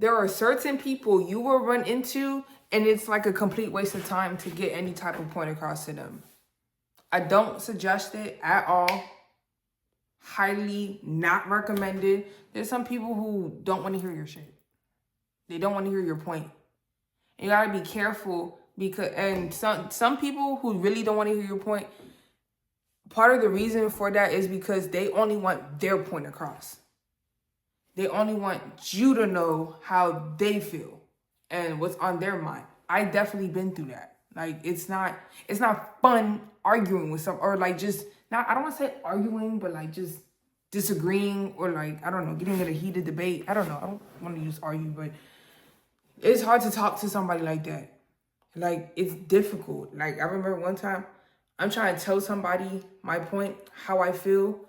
there are certain people you will run into, and it's like a complete waste of time to get any type of point across to them. I don't suggest it at all. Highly not recommended. There's some people who don't want to hear your shit. They don't want to hear your point. You gotta be careful because, and some people who really don't want to hear your point, part of the reason for that is because they only want their point across. They only want you to know how they feel and what's on their mind. I definitely been through that. Like, it's not fun arguing with some, or like just not, I don't want to say arguing, but like just disagreeing, or like, I don't know, getting in a heated debate. I don't know. I don't want to use argue, but it's hard to talk to somebody like that. Like, it's difficult. Like, I remember one time I'm trying to tell somebody my point, how I feel.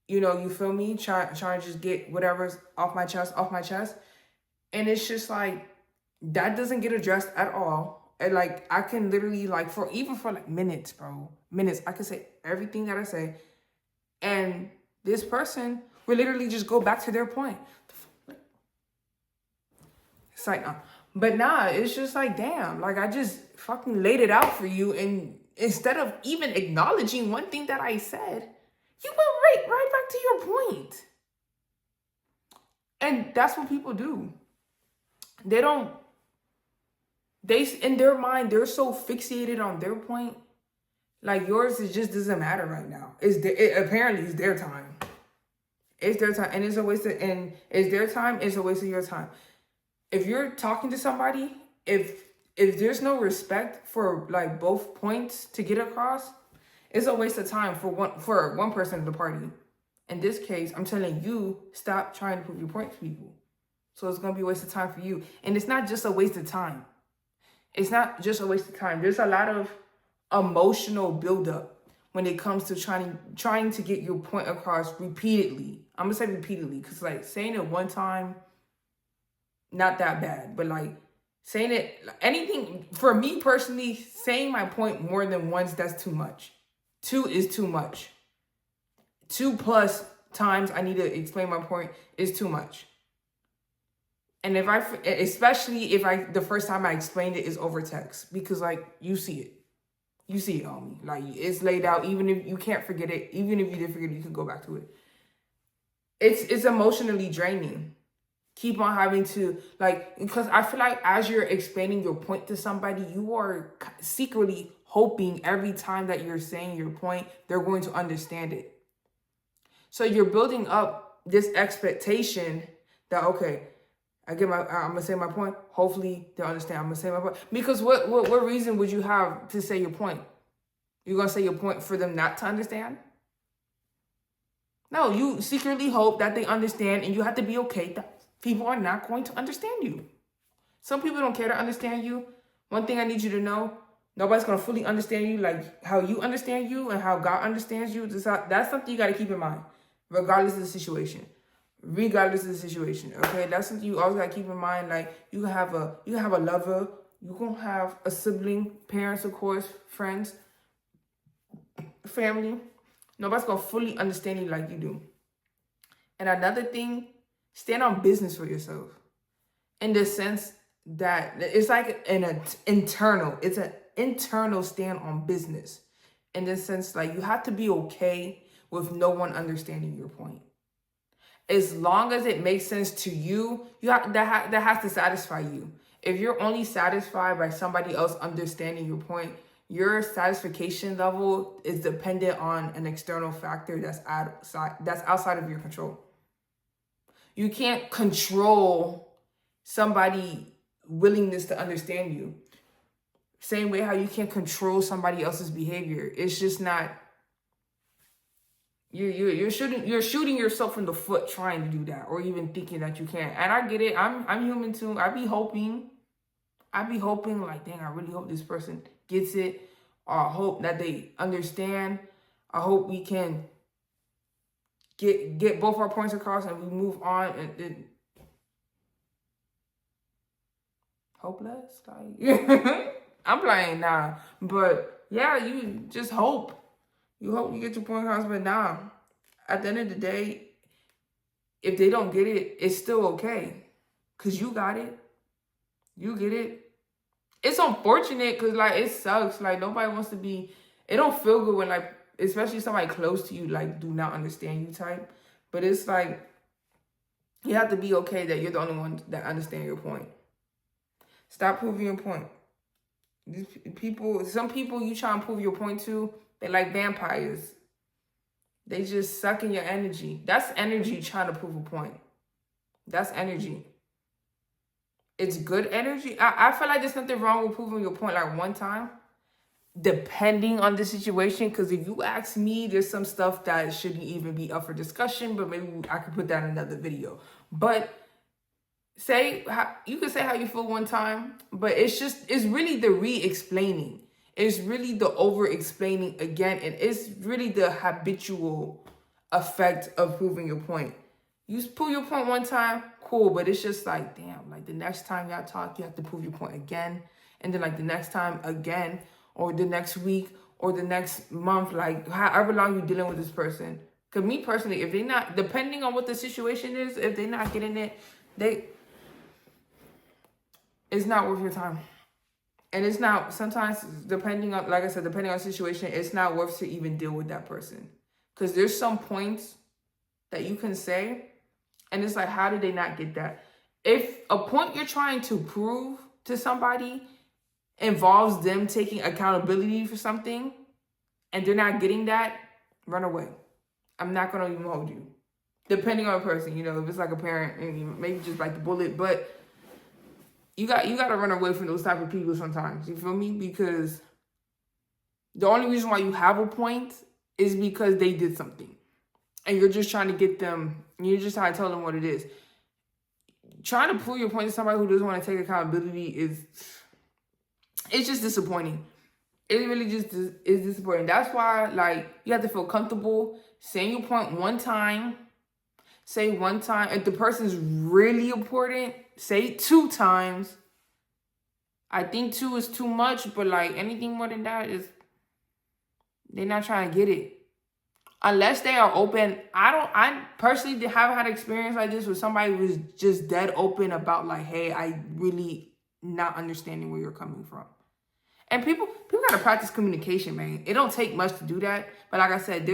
You know, you feel me? Trying to just get whatever's off my chest. And it's just like, that doesn't get addressed at all. And like, I can literally like, for like minutes, bro. Minutes. I can say everything that I say. And this person will literally just go back to their point. It's like, but nah, it's just like, damn, like I just fucking laid it out for you. And instead of even acknowledging one thing that I said, you went right back to your point. And that's what people do. In their mind, they're so fixated on their point. Like, yours, it just doesn't matter right now. Apparently it's their time. It's their time. And it's a waste of, and it's their time, it's a waste of your time. If you're talking to somebody, if there's no respect for like both points to get across, it's a waste of time for one person of the party. In this case, I'm telling you, stop trying to prove your point to people. So it's going to be a waste of time for you. And it's not just a waste of time. It's not just a waste of time. There's a lot of emotional buildup when it comes to trying to get your point across repeatedly. I'm going to say repeatedly because like saying it one time, not that bad. But like saying it, anything, for me personally, saying my point more than once, that's too much. 2 is too much. 2+ times I need to explain my point is too much. And especially if the first time I explained it is over text, because like you see it on me, like it's laid out. Even if you can't forget it, even if you did forget it, you can go back to it. It's emotionally draining. Keep on having to like, because I feel like as you're explaining your point to somebody, you are secretly hoping every time that you're saying your point, they're going to understand it. So you're building up this expectation that, okay, I'm gonna say my point. Hopefully they'll understand. I'm gonna say my point. Because what reason would you have to say your point? You're gonna say your point for them not to understand? No, you secretly hope that they understand, and you have to be okay that people are not going to understand you. Some people don't care to understand you. One thing I need you to know, nobody's gonna fully understand you like how you understand you and how God understands you. That's something you gotta keep in mind, regardless of the situation. Regardless of the situation, okay? That's something you always gotta keep in mind. Like, you can have a lover, you can have a sibling, parents, of course, friends, family. Nobody's gonna fully understand you like you do. And another thing, stand on business for yourself. In the sense that it's like an internal stand on business. In the sense, like, you have to be okay with no one understanding your point. As long as it makes sense to you, that has to satisfy you. If you're only satisfied by somebody else understanding your point, your satisfaction level is dependent on an external factor that's outside of your control. You can't control somebody's willingness to understand you. Same way how you can't control somebody else's behavior. It's just not. You're shooting yourself in the foot trying to do that, or even thinking that you can. And I get it. I'm human too. I be hoping like, dang, I really hope this person gets it. Or I hope that they understand. I hope we can get both our points across and we move on. And hopeless, like I'm playing now, but yeah, you just hope. You hope you get your point across, but nah. At the end of the day, if they don't get it, it's still okay. Because you got it. You get it. It's unfortunate because, like, it sucks. Like, nobody wants to be... It don't feel good when, like, especially somebody close to you, like, do not understand you type. But it's like, you have to be okay that you're the only one that understand your point. Stop proving your point. These people, some people you try and prove your point to, they like vampires. They just suck in your energy. That's energy trying to prove a point. That's energy. It's good energy. I feel like there's nothing wrong with proving your point like one time, depending on the situation. Because if you ask me, there's some stuff that shouldn't even be up for discussion, but maybe I could put that in another video. But you could say how you feel one time, but it's really the re-explaining. It's really the over-explaining again, and it's really the habitual effect of proving your point. You prove your point one time, cool, but it's just like, damn, like the next time y'all talk, you have to prove your point again, and then like the next time again, or the next week, or the next month, like however long you're dealing with this person. Because me personally, if they not, depending on what the situation is, if they're not getting it, it's not worth your time. And it's not, sometimes, depending on, like I said, depending on the situation, it's not worth to even deal with that person. Because there's some points that you can say, and it's like, how did they not get that? If a point you're trying to prove to somebody involves them taking accountability for something, and they're not getting that, run away. I'm not going to even hold you. Depending on a person, you know, if it's like a parent, and maybe just like the bullet, but you got to run away from those type of people sometimes. You feel me? Because the only reason why you have a point is because they did something. And you're just trying to get them, you're just trying to tell them what it is. Trying to prove your point to somebody who doesn't want to take accountability it's just disappointing. It really just is disappointing. That's why, like, you have to feel comfortable saying your point one time. Say one time. If the person's really important, say it 2 times. I think 2 is too much, but like anything more than that is, they're not trying to get it. Unless they are open. I personally haven't had experience like this with somebody who's just dead open about like, hey, I really not understanding where you're coming from. And people gotta practice communication, man. It don't take much to do that. But like I said,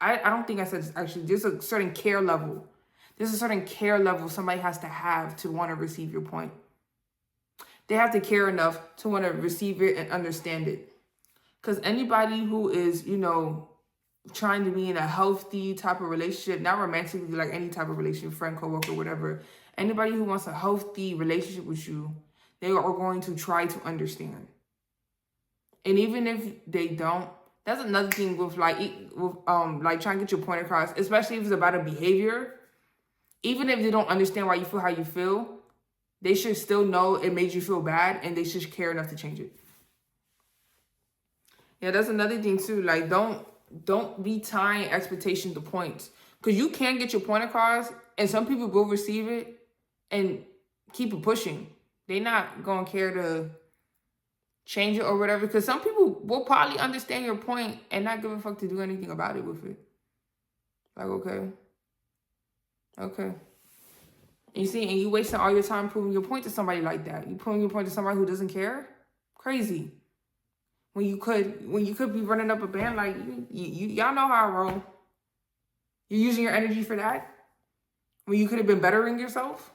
I don't think I said this actually, there's a certain care level. There's a certain care level somebody has to have to want to receive your point. They have to care enough to want to receive it and understand it. Because anybody who is, you know, trying to be in a healthy type of relationship, not romantically, like any type of relationship, friend, coworker, whatever. Anybody who wants a healthy relationship with you, they are going to try to understand. And even if they don't, that's another thing with like trying to get your point across, especially if it's about a behavior. Even if they don't understand why you feel how you feel, they should still know it made you feel bad, and they should care enough to change it. Yeah, that's another thing too. Like, don't be tying expectation to points, because you can get your point across, and some people will receive it and keep it pushing. They're not gonna care to change it or whatever, because some people will probably understand your point and not give a fuck to do anything about it with it. Like, okay. You see, and you wasting all your time proving your point to somebody like that. You proving your point to somebody who doesn't care? Crazy. When you could be running up a band, like, y'all know how I roll. You're using your energy for that? When you could have been bettering yourself?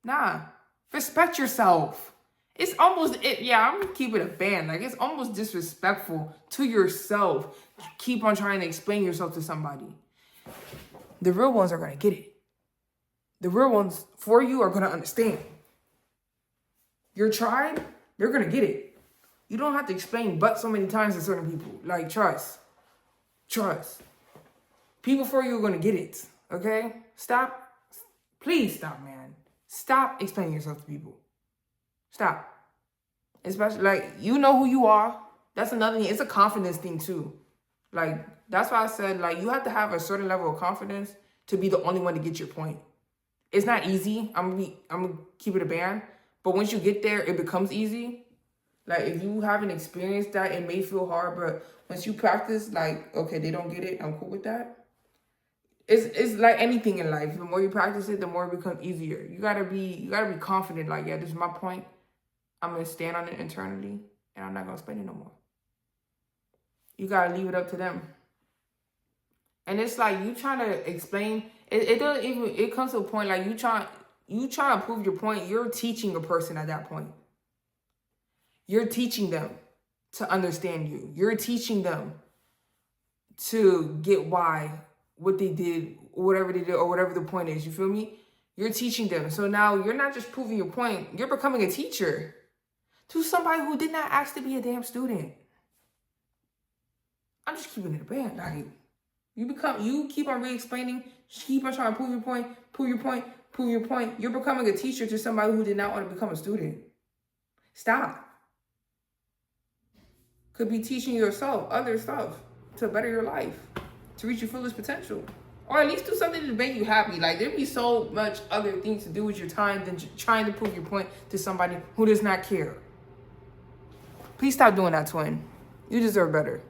Nah. Respect yourself. It's almost, I'm gonna keep it a band. Like, it's almost disrespectful to yourself to keep on trying to explain yourself to somebody. The real ones are gonna get it. The real ones for you are gonna understand. Your tribe, they're gonna get it. You don't have to explain but so many times to certain people. Like, trust. People for you are gonna get it, okay? Stop. Please stop, man. Stop explaining yourself to people. Stop. Especially, like, you know who you are. That's another thing. It's a confidence thing, too. Like, that's why I said, like, you have to have a certain level of confidence to be the only one to get your point. It's not easy. I'm gonna keep it a band. But once you get there, it becomes easy. Like, if you haven't experienced that, it may feel hard. But once you practice, like, okay, they don't get it, I'm cool with that. It's like anything in life. The more you practice it, the more it becomes easier. You gotta be confident. Like, yeah, this is my point. I'm gonna stand on it internally, and I'm not gonna explain it no more. You gotta leave it up to them. And it's like you trying to explain. It doesn't even. It comes to a point like you trying to prove your point. You're teaching a person at that point. You're teaching them to understand you. You're teaching them to get why what they did, whatever they did, or whatever the point is. You feel me? You're teaching them. So now you're not just proving your point. You're becoming a teacher to somebody who did not ask to be a damn student. I'm just keeping it a band. Like, you keep on re-explaining, keep on trying to prove your point, prove your point, prove your point. You're becoming a teacher to somebody who did not want to become a student. Stop. Could be teaching yourself other stuff to better your life, to reach your fullest potential. Or at least do something to make you happy. Like, there'd be so much other things to do with your time than trying to prove your point to somebody who does not care. Please stop doing that, twin. You deserve better.